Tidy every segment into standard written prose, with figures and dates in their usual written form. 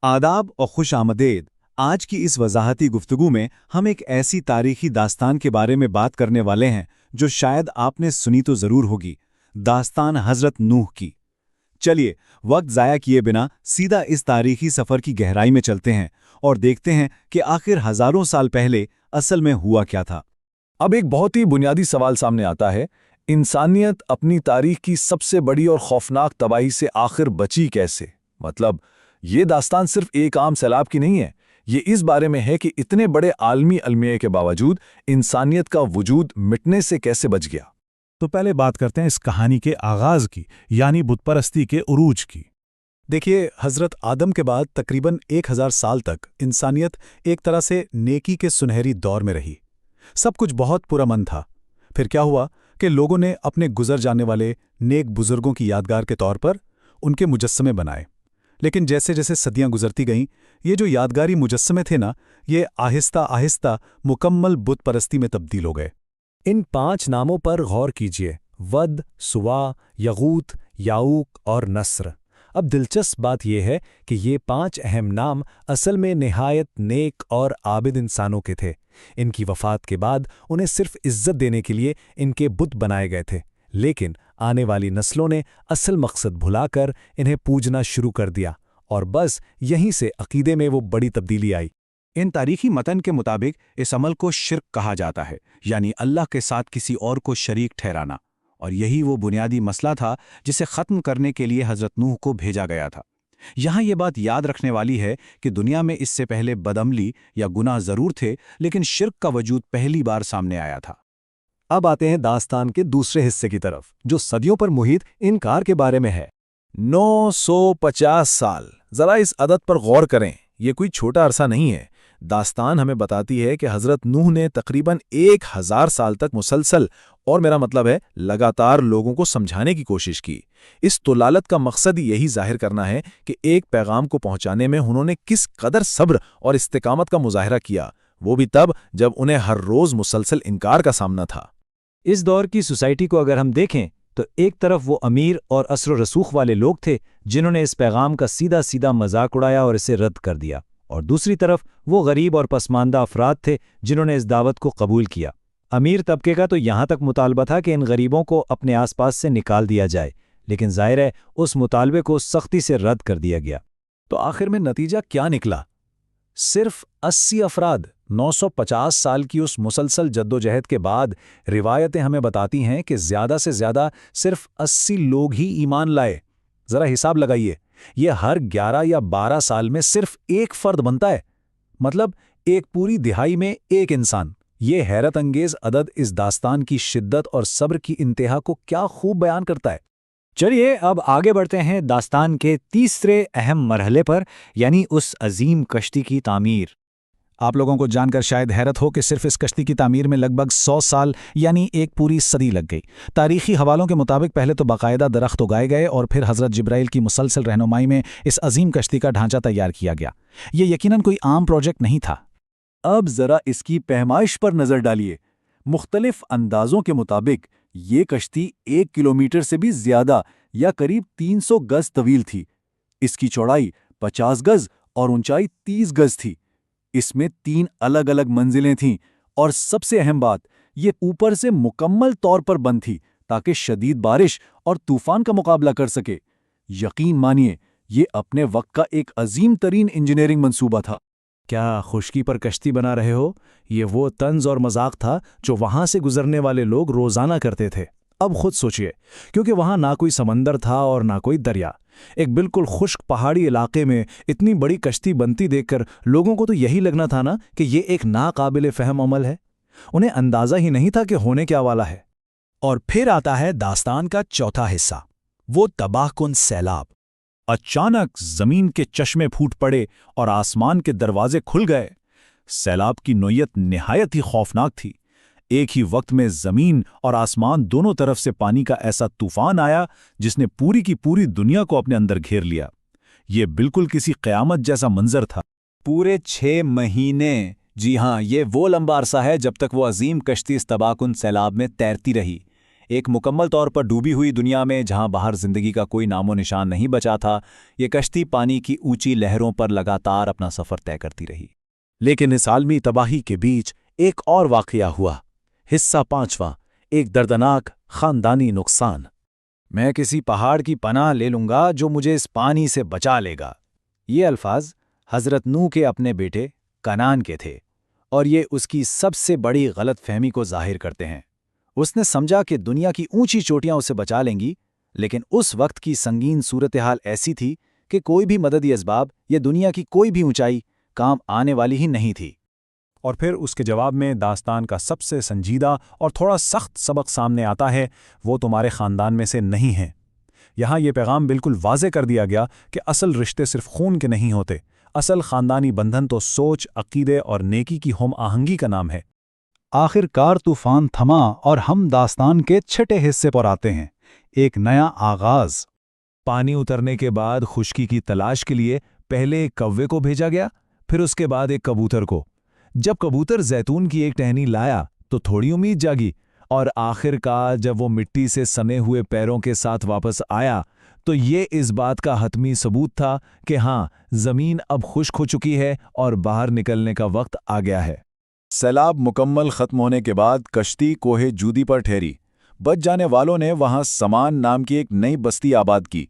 आदाब और खुश आमदेद। आज की इस वजाहती गुफ्तगू में हम एक ऐसी तारीखी दास्तान के बारे में बात करने वाले हैं जो शायद आपने सुनी तो ज़रूर होगी, दास्तान हज़रत नूह की। चलिए, वक्त ज़ाया किए बिना सीधा इस तारीखी सफ़र की गहराई में चलते हैं और देखते हैं कि आखिर हज़ारों साल पहले असल में हुआ क्या था। अब एक बहुत ही बुनियादी सवाल सामने आता है, इंसानियत अपनी तारीख की सबसे बड़ी और खौफनाक तबाही से आखिर बची कैसे? मतलब ये दास्तान सिर्फ एक आम सैलाब की नहीं है, ये इस बारे में है कि इतने बड़े आलमी अलमिये के बावजूद इंसानियत का वजूद मिटने से कैसे बच गया। तो पहले बात करते हैं इस कहानी के आगाज की, यानी बुतपरस्ती के उरूज की। देखिए, हज़रत आदम के बाद तकरीबन 1000 साल तक इंसानियत एक तरह से नेकी के सुनहरी दौर में रही। सब कुछ बहुत पुरअमन था। फिर क्या हुआ कि लोगों ने अपने गुजर जाने वाले नेक बुजुर्गों की यादगार के तौर पर उनके मुजस्समे बनाए। लेकिन जैसे जैसे सदियां गुजरती गईं, ये जो यादगारी मुजस्समे थे ना, ये आहिस्ता आहिस्ता मुकम्मल बुत परस्ती में तब्दील हो गए। इन 5 नामों पर गौर कीजिए: वद, सुवा, यगूत, याऊक और नस्र। अब दिलचस्प बात यह है कि ये 5 अहम नाम असल में निहायत नेक और आबिद इंसानों के थे। इनकी वफ़ात के बाद उन्हें सिर्फ इज्जत देने के लिए इनके बुत बनाए गए थे, लेकिन आने वाली नस्लों ने असल मकसद भुलाकर इन्हें पूजना शुरू कर दिया, और बस यहीं से अकीदे में वो बड़ी तब्दीली आई। इन तारीखी मतन के मुताबिक इस अमल को शिर्क कहा जाता है, यानी अल्लाह के साथ किसी और को शरीक ठहराना, और यही वो बुनियादी मसला था जिसे ख़त्म करने के लिए हज़रत नूह को भेजा गया था। यहाँ ये बात याद रखने वाली है कि दुनिया में इससे पहले बदअमली या गुनाह ज़रूर थे, लेकिन शिर्क का वजूद पहली बार सामने आया था। अब आते हैं दास्तान के दूसरे हिस्से की तरफ, जो सदियों पर मुहित इनकार के बारे में है। 950 साल। जरा इस अदद पर गौर करें, ये कोई छोटा अरसा नहीं है। दास्तान हमें बताती है कि हज़रत नूह ने तकरीबन 1000 साल तक मुसलसल, और मेरा मतलब है लगातार, लोगों को समझाने की कोशिश की। इस तुलालत का मकसद ही यही जाहिर करना है कि एक पैगाम को पहुंचाने में उन्होंने किस कदर सब्र और इस्तिकामत का मुजाहरा किया, वो भी तब जब उन्हें हर रोज़ मुसलसल इनकार का सामना था। इस दौर की सोसाइटी को अगर हम देखें तो एक तरफ वो अमीर और असर रसूख वाले लोग थे जिन्होंने इस पैगाम का सीधा सीधा मजाक उड़ाया और इसे रद्द कर दिया, और दूसरी तरफ वो गरीब और पसमानदा अफराद थे जिन्होंने इस दावत को कबूल किया। अमीर तबके का तो यहाँ तक मुतालबा था कि इन गरीबों को अपने आसपास से निकाल दिया जाए, लेकिन जाहिर है उस मुतालबे को सख्ती से रद्द कर दिया गया। तो आखिर में नतीजा क्या निकला? सिर्फ 80 अफराद। 950 साल की उस मुसलसल जद्दोजहद के बाद रिवायतें हमें बताती हैं कि ज़्यादा से ज़्यादा सिर्फ 80 लोग ही ईमान लाए। ज़रा हिसाब लगाइए, ये हर 11 या 12 साल में सिर्फ एक फ़र्द बनता है, मतलब एक पूरी दिहाई में एक इंसान। ये हैरत अंगेज़ अदद इस दास्तान की शिद्दत और सब्र की इंतहा को क्या खूब बयान करता है। चलिए अब आगे बढ़ते हैं दास्तान के तीसरे अहम मरहले पर, यानी उस अजीम कश्ती की तामीर। आप लोगों को जानकर शायद हैरत हो कि सिर्फ इस कश्ती की तामीर में लगभग 100 साल यानी एक पूरी सदी लग गई। तारीखी हवालों के मुताबिक पहले तो बाकायदा दरख्त उगाए गए और फिर हज़रत जिब्राइल की मुसलसल रहनुमाई में इस अजीम कश्ती का ढांचा तैयार किया गया। ये यकीनन कोई आम प्रोजेक्ट नहीं था। अब ज़रा इसकी पैमाइश पर नज़र डालिए। मुख्तलिफ अंदाज़ों के मुताबिक ये कश्ती 1 किलोमीटर से भी ज़्यादा या करीब 300 गज तवील थी। इसकी चौड़ाई 50 गज और ऊंचाई 30 गज थी। इसमें 3 अलग अलग मंजिलें थीं, और सबसे अहम बात, ये ऊपर से मुकम्मल तौर पर बंद थी ताकि शदीद बारिश और तूफान का मुकाबला कर सके। यकीन मानिए, ये अपने वक्त का एक अजीम तरीन इंजीनियरिंग मंसूबा था। क्या खुश्की पर कश्ती बना रहे हो? ये वो तंज और मजाक था जो वहां से गुजरने वाले लोग रोजाना करते थे। अब खुद सोचिए, क्योंकि वहां ना कोई समंदर था और ना कोई दरिया, एक बिल्कुल खुश्क पहाड़ी इलाके में इतनी बड़ी कश्ती बनती देखकर लोगों को तो यही लगना था ना कि ये एक नाकाबिले फहम अमल है। उन्हें अंदाजा ही नहीं था कि होने क्या वाला है। और फिर आता है दास्तान का चौथा हिस्सा, वो तबाहकुन सैलाब। अचानक जमीन के चश्मे फूट पड़े और आसमान के दरवाजे खुल गए। सैलाब की नोयत निहायत ही खौफनाक थी। एक ही वक्त में जमीन और आसमान दोनों तरफ से पानी का ऐसा तूफान आया जिसने पूरी की पूरी दुनिया को अपने अंदर घेर लिया। ये बिल्कुल किसी क़यामत जैसा मंजर था। पूरे 6 महीने, जी हाँ, ये वो लंबा अरसा है जब तक वो अजीम कश्ती इस तबाहकुन सैलाब में तैरती रही। ایک مکمل طور پر ڈوبی ہوئی دنیا میں جہاں باہر زندگی کا کوئی نام و نشان نہیں بچا تھا، یہ کشتی پانی کی اونچی لہروں پر لگاتار اپنا سفر طے کرتی رہی۔ لیکن اس عالمی تباہی کے بیچ ایک اور واقعہ ہوا۔ حصہ 5واں، ایک دردناک خاندانی نقصان۔ میں کسی پہاڑ کی پناہ لے لوں گا جو مجھے اس پانی سے بچا لے گا۔ یہ الفاظ حضرت نوح کے اپنے بیٹے کنعان کے تھے، اور یہ اس کی سب سے بڑی غلط فہمی کو ظاہر کرتے ہیں۔ اس نے سمجھا کہ دنیا کی اونچی چوٹیاں اسے بچا لیں گی، لیکن اس وقت کی سنگین صورتحال ایسی تھی کہ کوئی بھی مددی اسباب یا دنیا کی کوئی بھی اونچائی کام آنے والی ہی نہیں تھی۔ اور پھر اس کے جواب میں داستان کا سب سے سنجیدہ اور تھوڑا سخت سبق سامنے آتا ہے، وہ تمہارے خاندان میں سے نہیں ہیں۔ یہاں یہ پیغام بالکل واضح کر دیا گیا کہ اصل رشتے صرف خون کے نہیں ہوتے، اصل خاندانی بندھن تو سوچ، عقیدے اور نیکی کی ہم آہنگی کا نام ہے۔ آخر کار طوفان تھما اور ہم داستان کے چھٹے حصے پر آتے ہیں، ایک نیا آغاز۔ پانی اترنے کے بعد خشکی کی تلاش کے لیے پہلے ایک کوے کو بھیجا گیا، پھر اس کے بعد ایک کبوتر کو۔ جب کبوتر زیتون کی ایک ٹہنی لایا تو تھوڑی امید جاگی، اور آخر کار جب وہ مٹی سے سنے ہوئے پیروں کے ساتھ واپس آیا تو یہ اس بات کا حتمی ثبوت تھا کہ ہاں، زمین اب خشک ہو چکی ہے اور باہر نکلنے کا وقت آ گیا ہے۔ سیلاب مکمل ختم ہونے کے بعد کشتی کوہ جودی پر ٹھہری۔ بچ جانے والوں نے وہاں سمان نام کی ایک نئی بستی آباد کی۔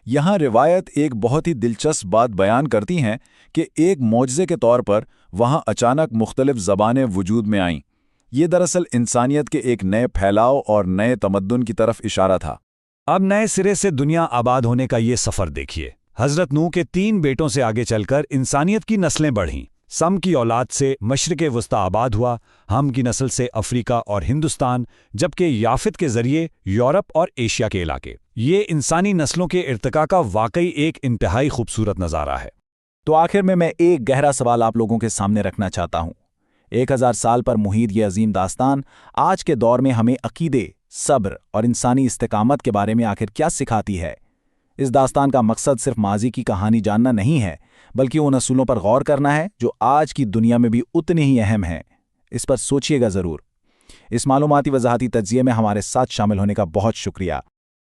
یہاں روایت ایک بہت ہی دلچسپ بات بیان کرتی ہیں کہ ایک معجزے کے طور پر وہاں اچانک مختلف زبانیں وجود میں آئیں۔ یہ دراصل انسانیت کے ایک نئے پھیلاؤ اور نئے تمدن کی طرف اشارہ تھا۔ اب نئے سرے سے دنیا آباد ہونے کا یہ سفر دیکھیے۔ حضرت نوح کے 3 بیٹوں سے آگے چل کر انسانیت کی نسلیں بڑھیں۔ سم کی اولاد سے مشرق وسطی آباد ہوا، ہم کی نسل سے افریقہ اور ہندوستان، جبکہ یافت کے ذریعے یورپ اور ایشیا کے علاقے۔ یہ انسانی نسلوں کے ارتقاء کا واقعی ایک انتہائی خوبصورت نظارہ ہے۔ تو آخر میں ایک گہرا سوال آپ لوگوں کے سامنے رکھنا چاہتا ہوں۔ 1000 سال پر محیط یہ عظیم داستان آج کے دور میں ہمیں عقیدے، صبر اور انسانی استقامت کے بارے میں آخر کیا سکھاتی ہے؟ اس داستان کا مقصد صرف ماضی کی کہانی جاننا نہیں ہے، بلکہ ان اصولوں پر غور کرنا ہے جو آج کی دنیا میں بھی اتنے ہی اہم ہیں۔ اس پر سوچیے گا ضرور۔ اس معلوماتی وضاحتی تجزیے میں ہمارے ساتھ شامل ہونے کا بہت شکریہ۔